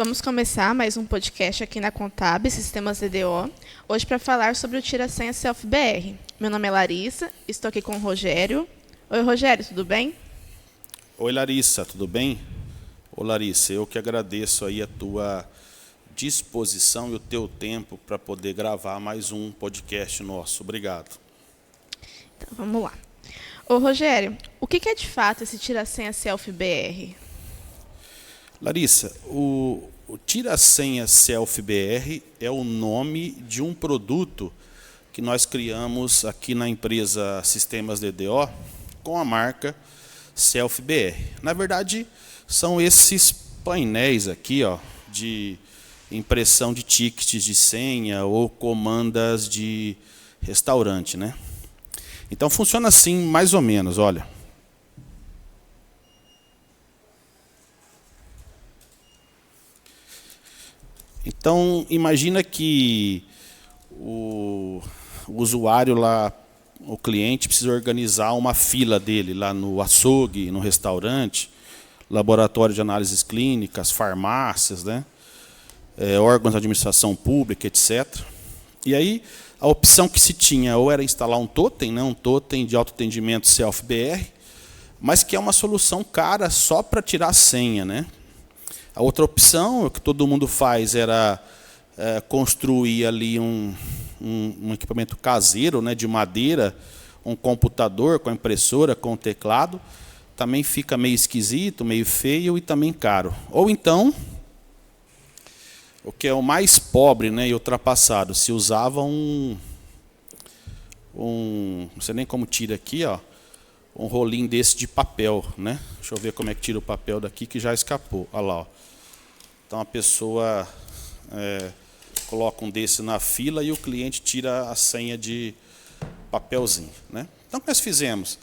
Vamos começar mais um podcast aqui na Contab, Sistemas DDO, hoje para falar sobre o Tira-Senha Self-BR. Meu nome é Larissa, estou aqui com o Rogério. Oi, Rogério, tudo bem? Oi, Larissa, tudo bem? Ô, Larissa, eu que agradeço aí a tua disposição e o teu tempo para poder gravar mais um podcast nosso. Obrigado. Então, vamos lá. Ô, Rogério, o que é de fato esse Tira-Senha Self-BR? Larissa, o Tira-Senha Self-BR é o nome de um produto que nós criamos aqui na empresa Sistemas DDO com a marca Self-BR. Na verdade, são esses painéis aqui, ó, de impressão de tickets de senha ou comandas de restaurante, né? Então funciona assim, mais ou menos, olha. Então, imagina que o usuário lá, o cliente, precisa organizar uma fila dele lá no açougue, no restaurante, laboratório de análises clínicas, farmácias, né? Órgãos de administração pública, etc. E aí, a opção que se tinha ou era instalar um totem, né? Um totem de autoatendimento Self-BR, mas que é uma solução cara só para tirar a senha, né? A outra opção, o que todo mundo faz, era construir ali um equipamento caseiro, né, de madeira, um computador com a impressora, com o teclado. Também fica meio esquisito, meio feio e também caro. Ou então, o que é o mais pobre, né, e ultrapassado, se usava não sei nem como tira aqui, ó, um rolinho desse de papel, né? Deixa eu ver como é que tira o papel daqui, que já escapou. Olha lá, ó. Então a pessoa coloca um desse na fila e o cliente tira a senha de papelzinho, né? Então o que nós fizemos?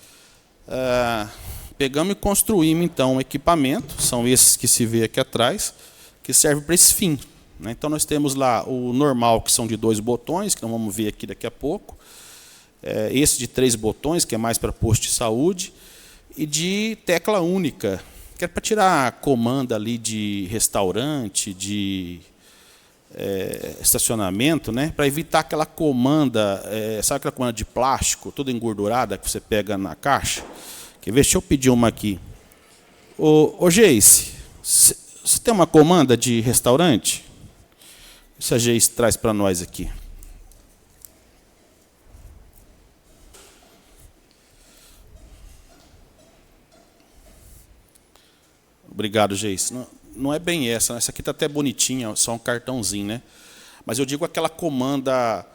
Pegamos e construímos então um equipamento, são esses que se vê aqui atrás, que serve para esse fim, né? Então nós temos lá o normal, que são de 2 botões, que nós vamos ver aqui daqui a pouco. Esse de 3 botões, que é mais para posto de saúde, e de tecla única, que é para tirar a comanda ali de restaurante, de estacionamento, né? Para evitar aquela comanda, sabe aquela comanda de plástico, toda engordurada, que você pega na caixa? Quer ver? Deixa eu pedir uma aqui. Ô Geice, você tem uma comanda de restaurante? Isso a Geice traz para nós aqui. Obrigado, Geice. Não é bem essa, né? Essa aqui está até bonitinha, só um cartãozinho, né? Mas eu digo aquela comanda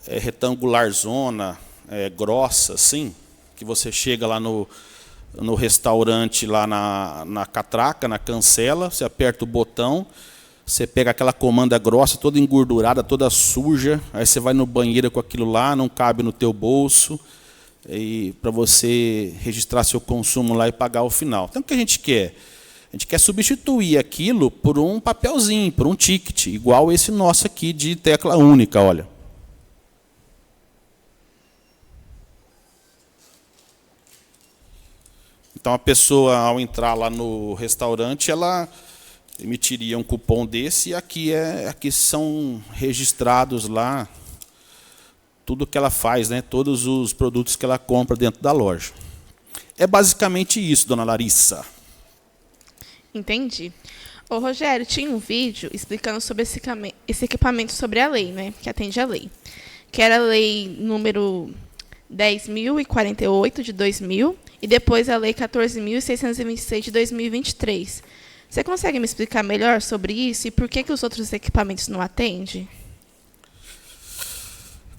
retangular zona, grossa, assim, que você chega lá no restaurante, lá na catraca, na cancela, você aperta o botão, você pega aquela comanda grossa, toda engordurada, toda suja, aí você vai no banheiro com aquilo lá, não cabe no teu bolso, e para você registrar seu consumo lá e pagar o final. Então o que a gente quer? A gente quer substituir aquilo por um papelzinho, por um ticket, igual esse nosso aqui de tecla única, olha. Então a pessoa, ao entrar lá no restaurante, ela emitiria um cupom desse, e aqui são registrados lá tudo que ela faz, né? Todos os produtos que ela compra dentro da loja. É basicamente isso, dona Larissa. Entendi. Ô, Rogério, tinha um vídeo explicando sobre esse equipamento sobre a lei, né? Que atende a lei. Que era a lei número 10.048 de 2000 e depois a lei 14.626 de 2023. Você consegue me explicar melhor sobre isso e por que os outros equipamentos não atendem?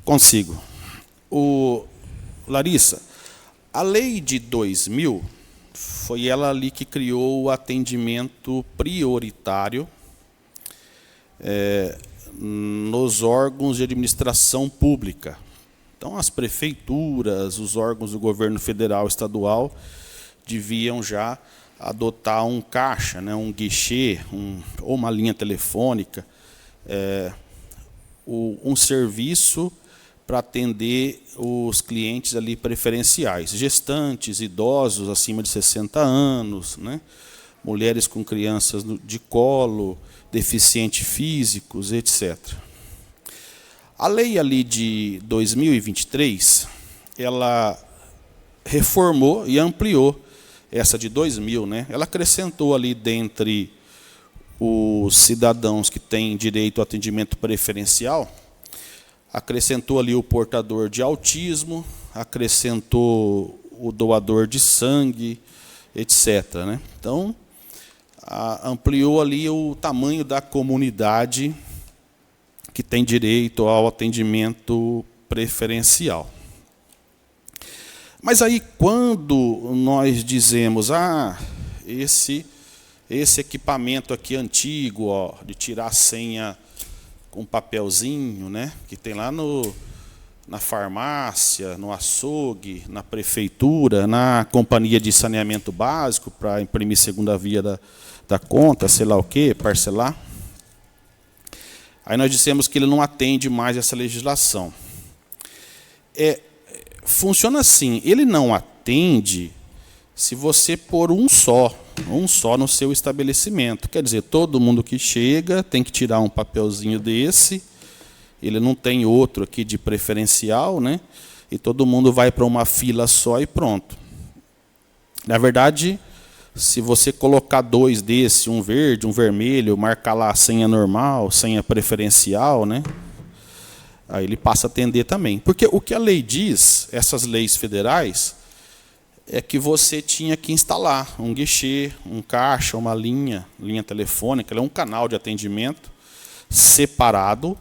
Consigo. Larissa, a lei de 2000 foi ela ali que criou o atendimento prioritário nos órgãos de administração pública. Então, as prefeituras, os órgãos do governo federal e estadual deviam já adotar um caixa, né, um guichê, ou uma linha telefônica, um serviço para atender os clientes ali preferenciais, gestantes, idosos acima de 60 anos, né? mulheres com crianças de colo, deficientes físicos, etc. A lei ali de 2023, ela reformou e ampliou essa de 2000, né? Ela acrescentou ali dentre os cidadãos que têm direito ao atendimento preferencial, acrescentou ali o portador de autismo, acrescentou o doador de sangue, etc., né? Então, ampliou ali o tamanho da comunidade que tem direito ao atendimento preferencial. Mas aí, quando nós dizemos, esse equipamento aqui antigo, ó, de tirar a senha com um papelzinho, né, que tem lá na farmácia, no açougue, na prefeitura, na companhia de saneamento básico, para imprimir segunda via da conta, sei lá o quê, parcelar. Aí nós dissemos que ele não atende mais essa legislação. Funciona assim, ele não atende se você pôr um só no seu estabelecimento. Quer dizer, todo mundo que chega tem que tirar um papelzinho desse, ele não tem outro aqui de preferencial, né? E todo mundo vai para uma fila só e pronto. Na verdade, se você colocar dois desse, um verde, um vermelho, marcar lá a senha normal, senha preferencial, né? Aí ele passa a atender também. Porque o que a lei diz, essas leis federais, é que você tinha que instalar um guichê, um caixa, uma linha telefônica, um canal de atendimento separado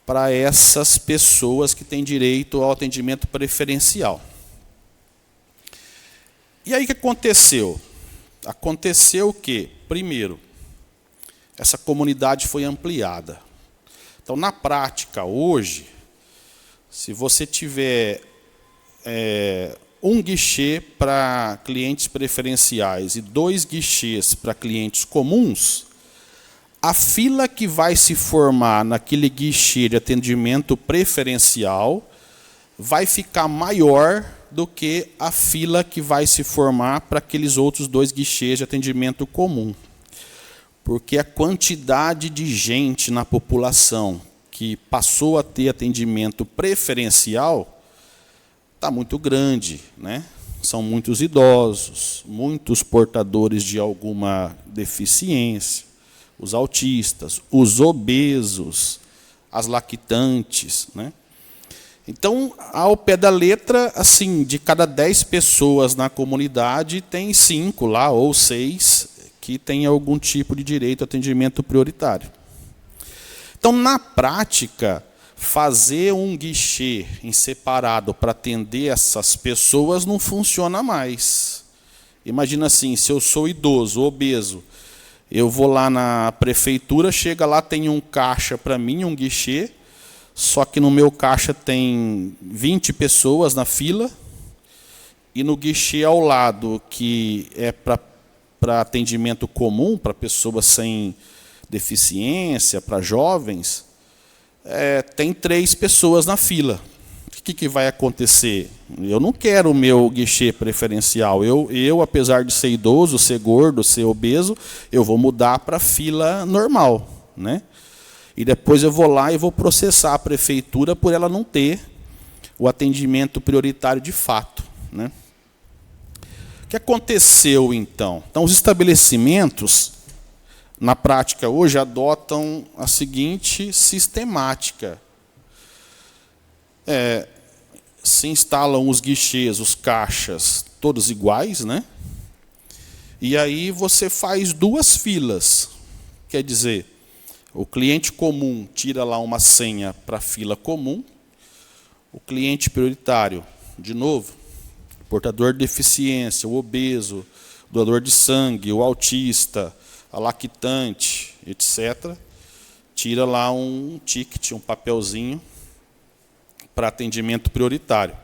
para essas pessoas que têm direito ao atendimento preferencial. E aí o que aconteceu? Aconteceu que, primeiro, essa comunidade foi ampliada. Então, na prática, hoje, se você tiver um guichê para clientes preferenciais e 2 guichês para clientes comuns, a fila que vai se formar naquele guichê de atendimento preferencial vai ficar maior do que a fila que vai se formar para aqueles outros 2 guichês de atendimento comum. Porque a quantidade de gente na população que passou a ter atendimento preferencial está muito grande, né? São muitos idosos, muitos portadores de alguma deficiência, os autistas, os obesos, as lactantes, né? Então, ao pé da letra, assim, de cada 10 pessoas na comunidade, tem 5 lá, ou 6, que têm algum tipo de direito a atendimento prioritário. Então, na prática, fazer um guichê em separado para atender essas pessoas não funciona mais. Imagina assim, se eu sou idoso, obeso, eu vou lá na prefeitura, chega lá, tem um caixa para mim, um guichê, só que no meu caixa tem 20 pessoas na fila, e no guichê ao lado, que é para atendimento comum, para pessoas sem deficiência, para jovens, tem 3 pessoas na fila. O que vai acontecer? Eu não quero o meu guichê preferencial. Eu, apesar de ser idoso, ser gordo, ser obeso, eu vou mudar para a fila normal, né? E depois eu vou lá e vou processar a prefeitura por ela não ter o atendimento prioritário de fato, né? O que aconteceu, então? Então, os estabelecimentos, na prática, hoje, adotam a seguinte sistemática. Se instalam os guichês, os caixas, todos iguais, né? E aí você faz 2 filas. Quer dizer, o cliente comum tira lá uma senha para a fila comum. O cliente prioritário, de novo, portador de deficiência, o obeso, o doador de sangue, o autista, a lactante, etc., tira lá um ticket, um papelzinho para atendimento prioritário.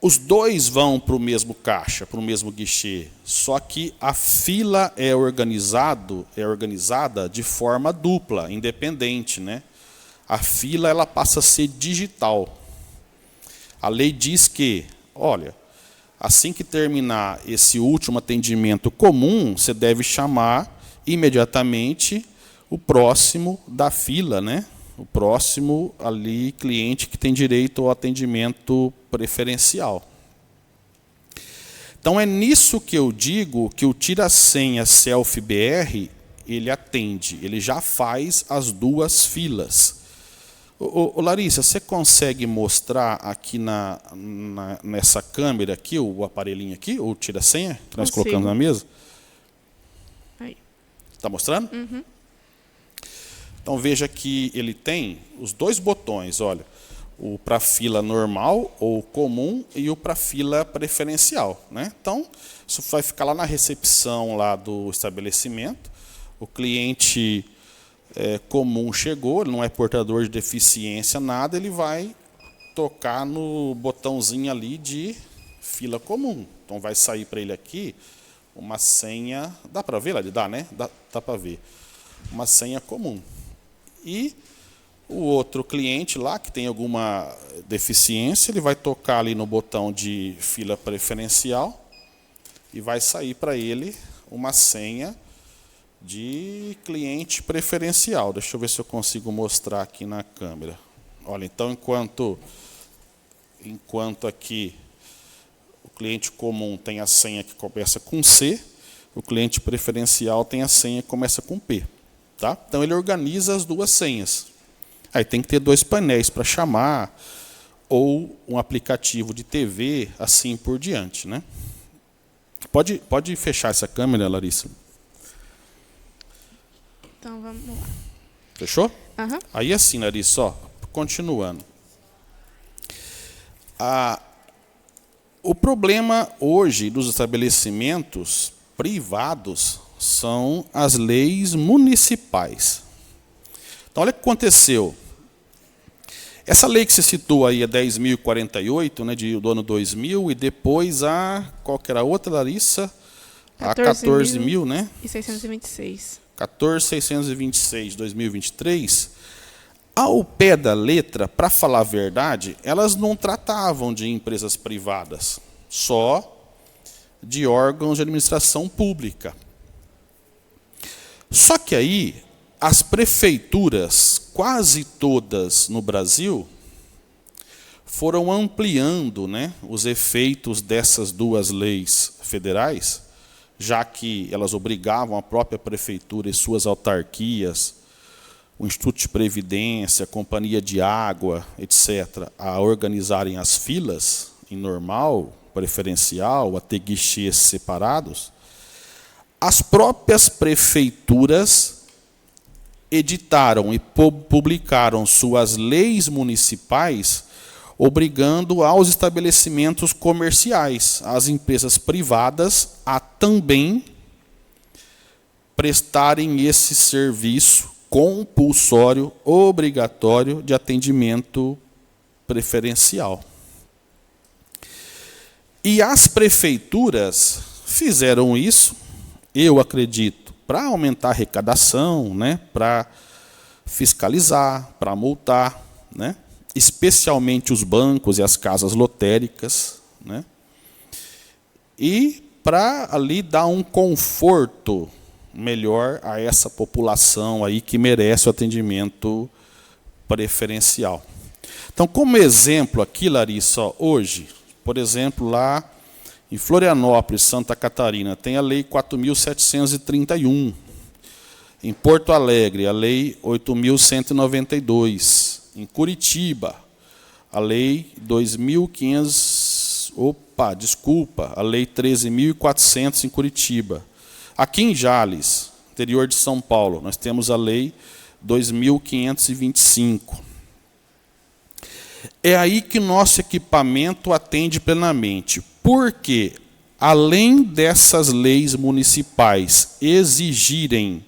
Os 2 vão para o mesmo caixa, para o mesmo guichê, só que a fila é organizada de forma dupla, independente, né? A fila ela passa a ser digital. A lei diz que, olha, assim que terminar esse último atendimento comum, você deve chamar imediatamente o próximo da fila, né? O próximo ali cliente que tem direito ao atendimento preferencial. Então é nisso que eu digo que o tira-senha Self-BR, ele atende, ele já faz as duas filas. Ô, Larissa, você consegue mostrar aqui nessa câmera aqui, o aparelhinho aqui, o tira-senha que nós colocamos na mesa? Aí. Está mostrando? Uhum. Então veja que ele tem os dois botões, olha, o para fila normal ou comum e o para fila preferencial, né? Então isso vai ficar lá na recepção lá do estabelecimento. O cliente comum chegou, ele não é portador de deficiência, nada, ele vai tocar no botãozinho ali de fila comum. Então vai sair para ele aqui uma senha, dá para ver lá? Dá, né? Dá para ver. Uma senha comum. E o outro cliente lá, que tem alguma deficiência, ele vai tocar ali no botão de fila preferencial e vai sair para ele uma senha de cliente preferencial. Deixa eu ver se eu consigo mostrar aqui na câmera. Olha, então enquanto aqui o cliente comum tem a senha que começa com C, o cliente preferencial tem a senha que começa com P. Tá? Então ele organiza as duas senhas. Aí tem que ter dois painéis para chamar, ou um aplicativo de TV, assim por diante, né? Pode fechar essa câmera, Larissa? Então vamos lá. Fechou? Uhum. Aí assim, Larissa, ó, continuando. O problema hoje dos estabelecimentos privados são as leis municipais. Então, olha o que aconteceu. Essa lei que você citou aí, a 10.048, né, do ano 2000, e depois qual que era a outra, Larissa? A 14.000, né? E 626. 14.626, 2023. Ao pé da letra, para falar a verdade, elas não tratavam de empresas privadas, só de órgãos de administração pública. Só que aí, as prefeituras, quase todas no Brasil, foram ampliando, né, os efeitos dessas duas leis federais, já que elas obrigavam a própria prefeitura e suas autarquias, o Instituto de Previdência, a Companhia de Água, etc., a organizarem as filas em normal, preferencial, a ter guichês separados. As próprias prefeituras editaram e publicaram suas leis municipais, obrigando aos estabelecimentos comerciais, às empresas privadas, a também prestarem esse serviço compulsório, obrigatório de atendimento preferencial. E as prefeituras fizeram isso, eu acredito, para aumentar a arrecadação, né, para fiscalizar, para multar, né, especialmente os bancos e as casas lotéricas, né, e para ali dar um conforto melhor a essa população aí que merece o atendimento preferencial. Então, como exemplo aqui, Larissa, ó, hoje, por exemplo, lá em Florianópolis, Santa Catarina, tem a Lei 4.731. Em Porto Alegre, a Lei 8.192. Em Curitiba, a Lei 2.500... a Lei 13.400 em Curitiba. Aqui em Jales, interior de São Paulo, nós temos a Lei 2.525. É aí que nosso equipamento atende plenamente. Porque, além dessas leis municipais exigirem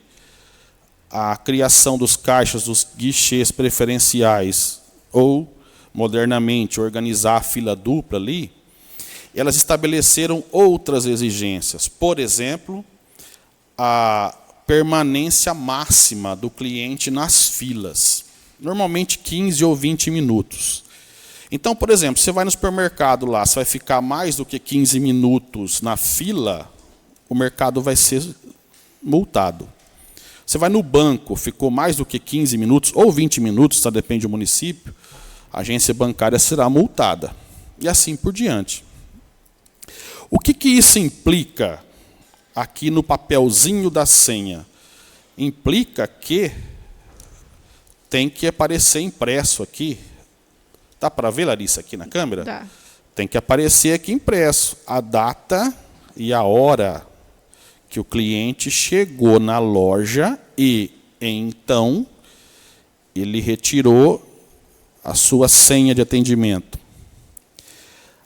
a criação dos caixas, dos guichês preferenciais, ou, modernamente, organizar a fila dupla ali, elas estabeleceram outras exigências. Por exemplo, a permanência máxima do cliente nas filas, normalmente 15 ou 20 minutos. Então, por exemplo, você vai no supermercado lá, você vai ficar mais do que 15 minutos na fila, o mercado vai ser multado. Você vai no banco, ficou mais do que 15 minutos ou 20 minutos, tá, depende do município, a agência bancária será multada. E assim por diante. O que isso implica aqui no papelzinho da senha? Implica que tem que aparecer impresso aqui. Dá para ver, Larissa, aqui na câmera? Tá. Tem que aparecer aqui impresso a data e a hora que o cliente chegou na loja e, então, ele retirou a sua senha de atendimento.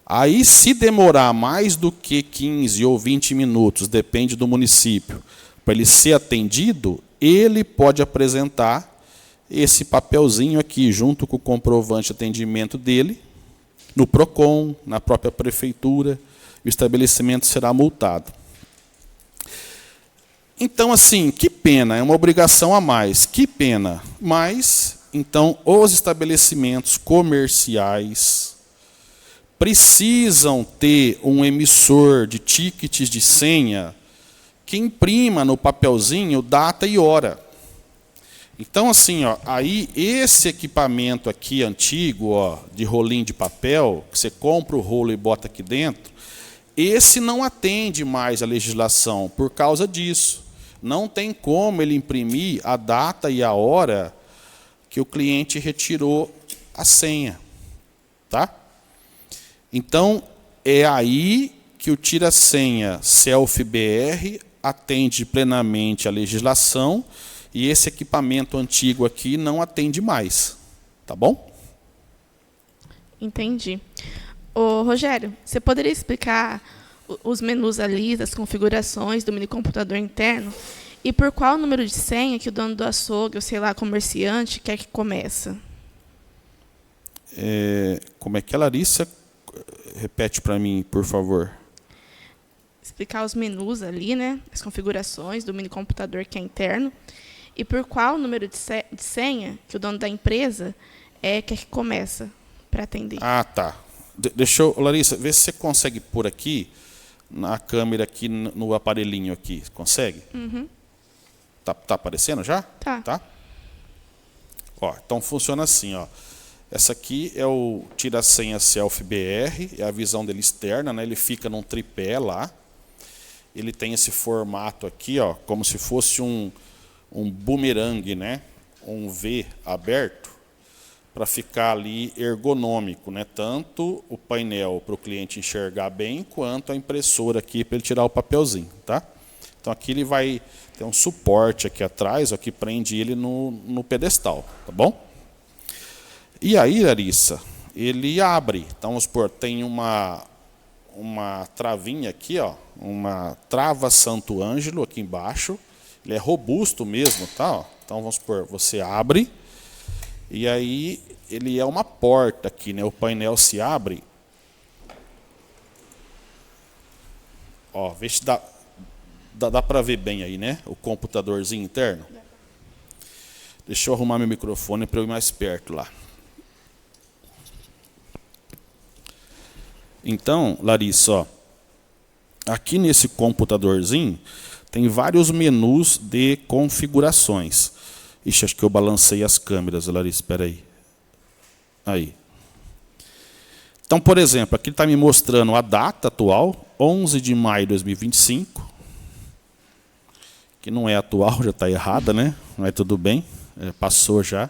Aí, se demorar mais do que 15 ou 20 minutos, depende do município, para ele ser atendido, ele pode apresentar esse papelzinho aqui, junto com o comprovante de atendimento dele, no PROCON, na própria prefeitura, o estabelecimento será multado. Então, assim, que pena, é uma obrigação a mais, que pena. Mas, então, os estabelecimentos comerciais precisam ter um emissor de tickets de senha que imprima no papelzinho data e hora. Então, assim, ó, aí esse equipamento aqui antigo, ó, de rolinho de papel, que você compra o rolo e bota aqui dentro, esse não atende mais a legislação por causa disso. Não tem como ele imprimir a data e a hora que o cliente retirou a senha. Tá? Então, é aí que o tira-senha Self-BR atende plenamente a legislação. E esse equipamento antigo aqui não atende mais. Tá bom? Entendi. Ô, Rogério, você poderia explicar os menus ali, as configurações do minicomputador interno e por qual número de senha que o dono do açougue, ou sei lá, comerciante, quer que começa? Como é que é, Larissa? Repete para mim, por favor. Explicar os menus ali, né? As configurações do minicomputador que é interno. E por qual número de senha que o dono da empresa quer que começa para atender. Ah, tá. Deixa eu, Larissa, vê se você consegue pôr aqui, na câmera aqui no aparelhinho aqui. Consegue? Uhum. Tá aparecendo já? Tá. Ó, então funciona assim, ó. Essa aqui é o tira-senha Self-BR, é a visão dele externa, né? Ele fica num tripé lá. Ele tem esse formato aqui, ó, como se fosse um bumerangue, né? Um V aberto, para ficar ali ergonômico, né? Tanto o painel para o cliente enxergar bem, quanto a impressora aqui para ele tirar o papelzinho, tá? Então aqui ele vai ter um suporte aqui atrás, ó, que prende ele no pedestal, tá bom? E aí, Larissa, ele abre. Então vamos supor, tem uma travinha aqui, ó, uma trava Santo Ângelo aqui embaixo. Ele é robusto mesmo, tá? Ó. Então vamos supor, você abre e aí ele é uma porta aqui, né? O painel se abre. Ó, vê se dá para ver bem aí, né? O computadorzinho interno. Deixa eu arrumar meu microfone para eu ir mais perto lá. Então, Larissa, ó, aqui nesse computadorzinho tem vários menus de configurações. Ixi, acho que eu balancei as câmeras, Larissa, espera aí. Aí. Então, por exemplo, aqui está me mostrando a data atual, 11 de maio de 2025, que não é atual, já está errada, né? Mas tudo bem, passou já.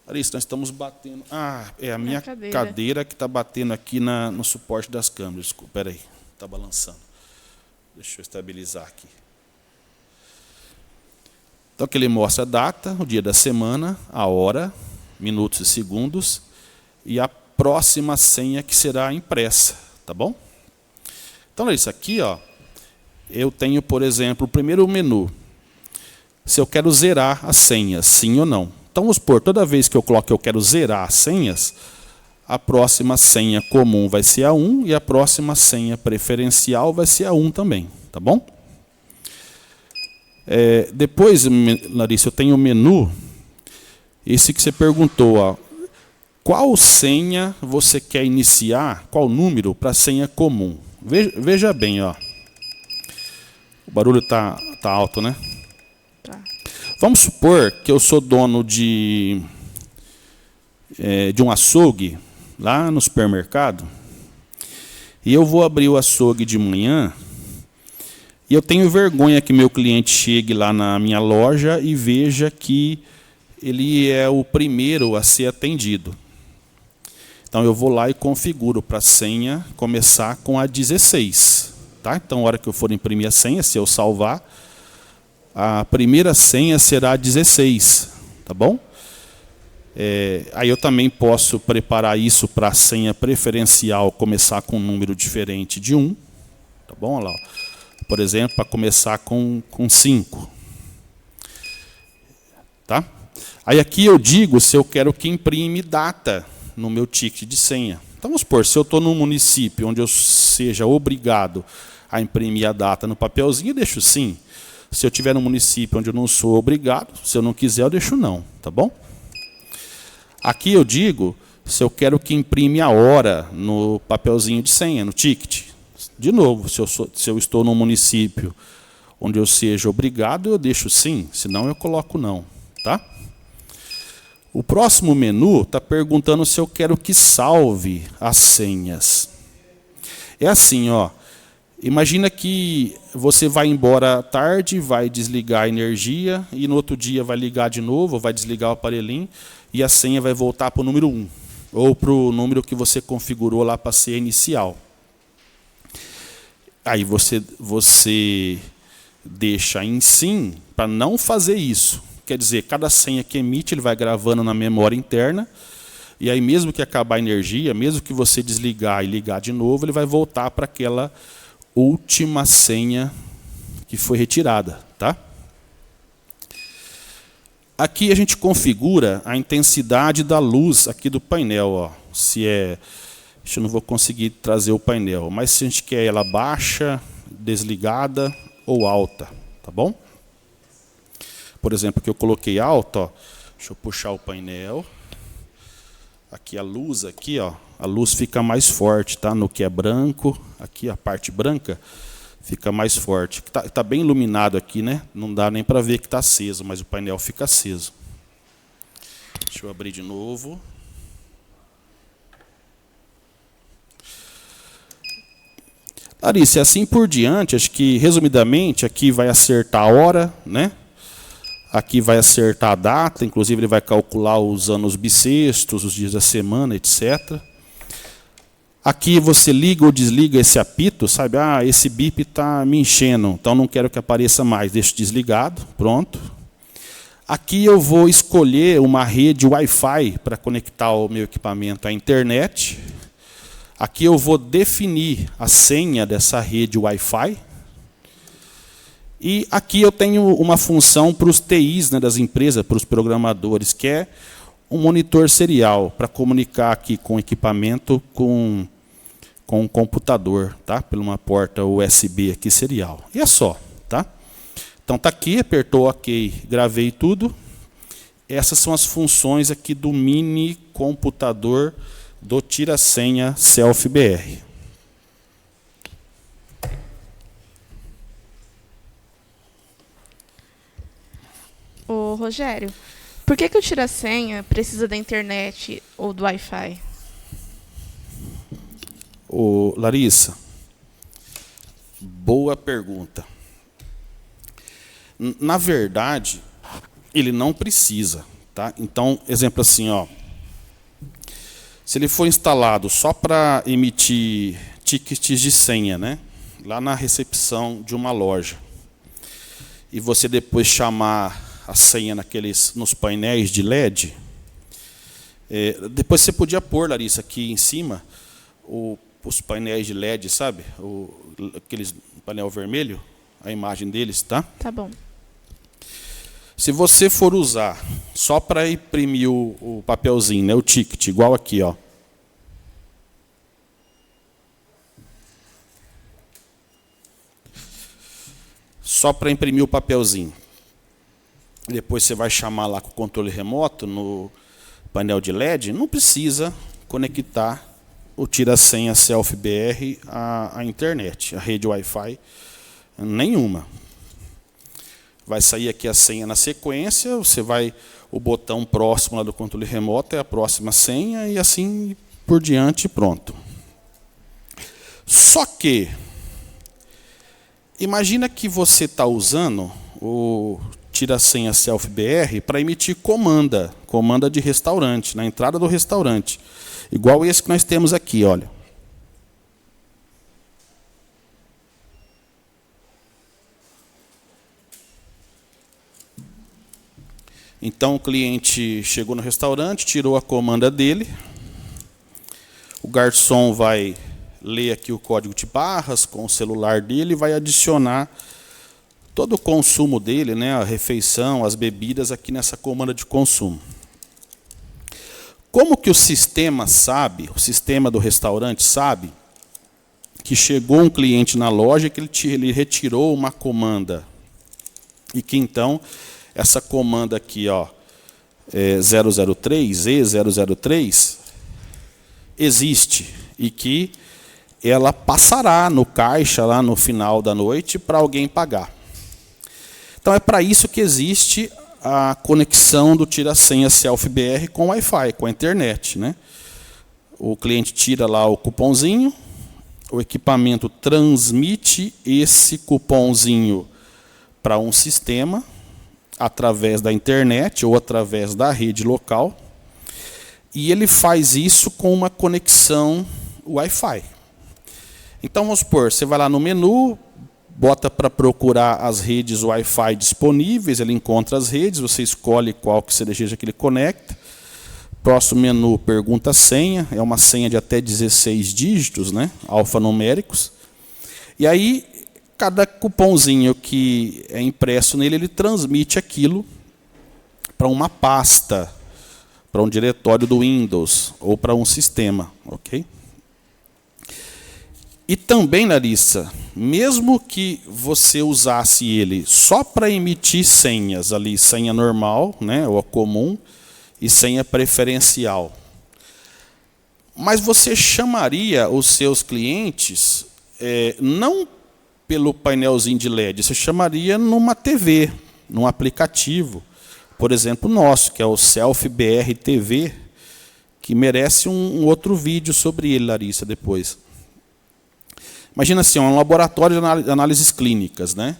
Larissa, nós estamos batendo... Ah, é a minha cadeira que está batendo aqui no suporte das câmeras. Desculpa, espera aí, está balançando. Deixa eu estabilizar aqui. Então, aqui ele mostra a data, o dia da semana, a hora, minutos e segundos, e a próxima senha que será impressa, tá bom? Então, isso aqui, ó, eu tenho, por exemplo, o primeiro menu. Se eu quero zerar as senhas, sim ou não. Então, vamos supor, toda vez que eu coloco que eu quero zerar as senhas, a próxima senha comum vai ser a 1 e a próxima senha preferencial vai ser a 1 também, tá bom? Depois, Larissa, eu tenho o menu, esse que você perguntou, ó, Qual senha você quer iniciar, qual número para a senha comum? Veja bem, ó. O barulho tá alto, né? Tá. Vamos supor que eu sou dono de um açougue lá no supermercado e eu vou abrir o açougue de manhã e eu tenho vergonha que meu cliente chegue lá na minha loja e veja que ele é o primeiro a ser atendido. Então eu vou lá e configuro para a senha começar com a 16. Tá? Então, na hora que eu for imprimir a senha, se eu salvar, a primeira senha será 16. Tá bom? Aí eu também posso preparar isso para a senha preferencial começar com um número diferente de 1. Tá bom? Olha lá, por exemplo, para começar com 5. Tá? Aí aqui eu digo se eu quero que imprime data no meu ticket de senha. Então vamos supor, se eu estou num município onde eu seja obrigado a imprimir a data no papelzinho, eu deixo sim. Se eu estiver num município onde eu não sou obrigado, se eu não quiser, eu deixo não. Tá bom? Aqui eu digo se eu quero que imprime a hora no papelzinho de senha, no ticket. De novo, se eu estou num município onde eu seja obrigado, eu deixo sim, senão eu coloco não. Tá? O próximo menu está perguntando se eu quero que salve as senhas. É assim, ó. Imagina que você vai embora à tarde, vai desligar a energia e no outro dia vai ligar de novo, vai desligar o aparelhinho e a senha vai voltar para o número 1 ou para o número que você configurou lá para ser inicial. Aí você deixa em sim para não fazer isso. Quer dizer, cada senha que emite, ele vai gravando na memória interna, e aí mesmo que acabar a energia, mesmo que você desligar e ligar de novo, ele vai voltar para aquela última senha que foi retirada. Tá? Aqui a gente configura a intensidade da luz aqui do painel. Ó. Eu não vou conseguir trazer o painel, mas se a gente quer ela baixa, desligada ou alta. Tá bom? Por exemplo, que eu coloquei alto, ó, deixa eu puxar o painel. Aqui a luz, aqui, ó, a luz fica mais forte, tá? No que é branco, aqui a parte branca fica mais forte. Tá bem iluminado aqui, né? Não dá nem para ver que está aceso, mas o painel fica aceso. Deixa eu abrir de novo. Larissa, assim por diante, acho que resumidamente aqui vai acertar a hora, né? Aqui vai acertar a data, inclusive ele vai calcular os anos bissextos, os dias da semana, etc. Aqui você liga ou desliga esse apito, sabe? Ah, esse bip está me enchendo, então não quero que apareça mais, deixo desligado, pronto. Aqui eu vou escolher uma rede Wi-Fi para conectar o meu equipamento à internet. Aqui eu vou definir a senha dessa rede Wi-Fi. E aqui eu tenho uma função para os TIs, né, das empresas, para os programadores, que é um monitor serial para comunicar aqui com o equipamento com o computador, tá? Por uma porta USB aqui serial. E é só, tá? Então tá aqui, apertou OK, gravei tudo. Essas são as funções aqui do mini computador do tira-senha SelfBR. Ô, Rogério, por que o tira-senha precisa da internet ou do Wi-Fi? Ô, Larissa, boa pergunta. Na verdade, ele não precisa. Tá? Então, exemplo assim, ó, se ele for instalado só para emitir tickets de senha, né, lá na recepção de uma loja, e você depois chamar a senha nos painéis de LED, depois você podia pôr, Larissa, aqui em cima, os painéis de LED, sabe? Aqueles painel vermelho, a imagem deles, tá? Tá bom. Se você for usar só para imprimir o papelzinho, né, o ticket, igual aqui, ó. Só para imprimir o papelzinho. Depois você vai chamar lá com o controle remoto, painel de LED, não precisa conectar o tira-senha Self-BR à internet, a rede Wi-Fi nenhuma. Vai sair aqui a senha na sequência, o botão próximo lá do controle remoto é a próxima senha e assim por diante, pronto. Só que, imagina que você está usando o tira-senha Self-BR para emitir comanda de restaurante, na entrada do restaurante. Igual esse que nós temos aqui, olha. Então o cliente chegou no restaurante, tirou a comanda dele. O garçom vai ler aqui o código de barras com o celular dele e vai adicionar todo o consumo dele, né, a refeição, as bebidas aqui nessa comanda de consumo. Como que o sistema sabe, o sistema do restaurante sabe que chegou um cliente na loja e que ele retirou uma comanda e que então essa comanda aqui, ó, 003, E003, existe e que ela passará no caixa lá no final da noite para alguém pagar. Então é para isso que existe a conexão do tira-senha Self-BR com o Wi-Fi, com a internet, né? O cliente tira lá o cupomzinho, o equipamento transmite esse cupomzinho para um sistema através da internet ou através da rede local, e ele faz isso com uma conexão Wi-Fi. Então vamos supor, você vai lá no menu, bota para procurar as redes Wi-Fi disponíveis, ele encontra as redes, você escolhe qual que você deseja que ele conecte. Próximo menu, pergunta senha, é uma senha de até 16 dígitos, né, alfanuméricos. E aí, cada cupomzinho que é impresso nele, ele transmite aquilo para uma pasta, para um diretório do Windows, ou para um sistema, ok? E também, Larissa, mesmo que você usasse ele só para emitir senhas ali, senha normal, né, ou a comum, e senha preferencial, mas você chamaria os seus clientes não pelo painelzinho de LED, você chamaria numa TV, num aplicativo, por exemplo, nosso, que é o Self-BR TV, que merece um outro vídeo sobre ele, Larissa, depois. Imagina assim, um laboratório de análises clínicas, né?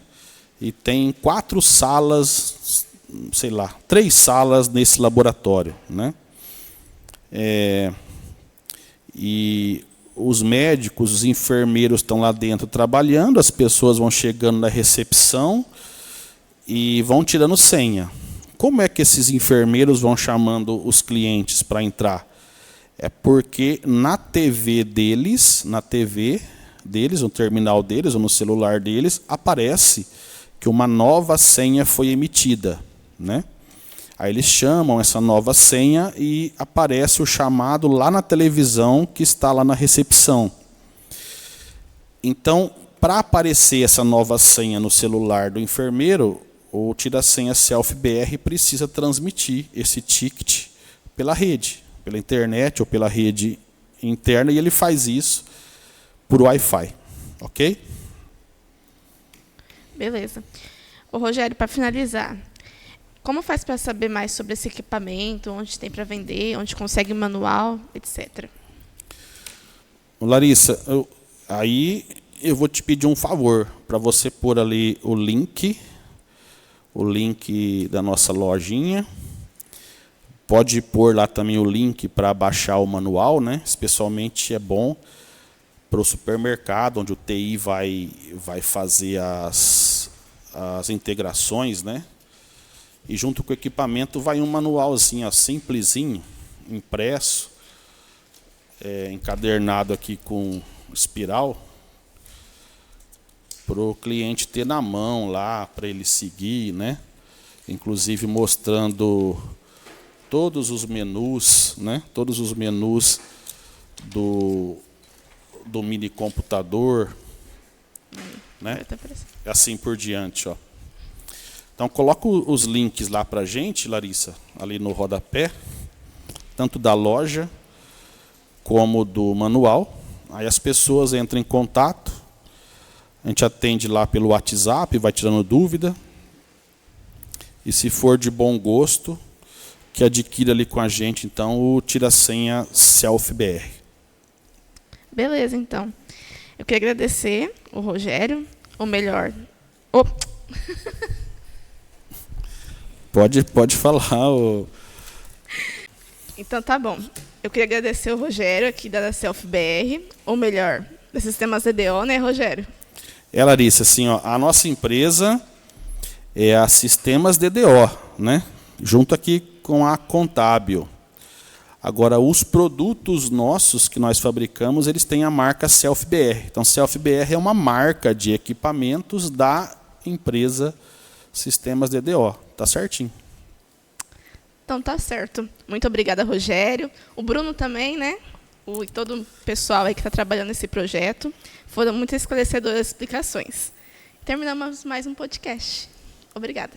E tem 4 salas, sei lá, 3 salas nesse laboratório, né? E os médicos, os enfermeiros estão lá dentro trabalhando, as pessoas vão chegando na recepção e vão tirando senha. Como é que esses enfermeiros vão chamando os clientes para entrar? É porque na TV deles, no terminal deles ou no celular deles, aparece que uma nova senha foi emitida, né? Aí eles chamam essa nova senha e aparece o chamado lá na televisão que está lá na recepção. Então, para aparecer essa nova senha no celular do enfermeiro, o tira-senha Self-BR precisa transmitir esse ticket pela rede, pela internet ou pela rede interna, e ele faz isso por Wi-Fi, ok? Beleza. Ô, Rogério, para finalizar, como faz para saber mais sobre esse equipamento, onde tem para vender, onde consegue manual, etc? Larissa, eu vou te pedir um favor, para você pôr ali o link da nossa lojinha. Pode pôr lá também o link para baixar o manual, né? Especialmente é bom para o supermercado, onde o TI vai fazer as integrações, né? E junto com o equipamento vai um manualzinho, ó, simplesinho, impresso, encadernado aqui com espiral, para o cliente ter na mão lá, para ele seguir, né? Inclusive mostrando todos os menus, né? Todos os menus do mini computador, né? Assim por diante, ó. Então coloca os links lá para a gente, Larissa, ali no rodapé, tanto da loja como do manual. Aí as pessoas entram em contato, a gente atende lá pelo WhatsApp, vai tirando dúvida. E se for de bom gosto, que adquira ali com a gente, então, o tira-senha SelfBR. Beleza, então. Eu queria agradecer o Rogério, ou melhor... Pode falar. Então tá bom. Eu queria agradecer o Rogério aqui da SelfBR, ou melhor, da Sistemas DDO, né, Rogério? Larissa, assim, ó, a nossa empresa é a Sistemas DDO, né? Junto aqui com a Contábil. Agora, os produtos nossos que nós fabricamos, eles têm a marca SelfBR. Então, SelfBR é uma marca de equipamentos da empresa Sistemas DDO. Tá certinho. Então tá certo. Muito obrigada, Rogério. O Bruno também, né? E todo o pessoal aí que está trabalhando nesse projeto. Foram muito esclarecedoras as explicações. Terminamos mais um podcast. Obrigada.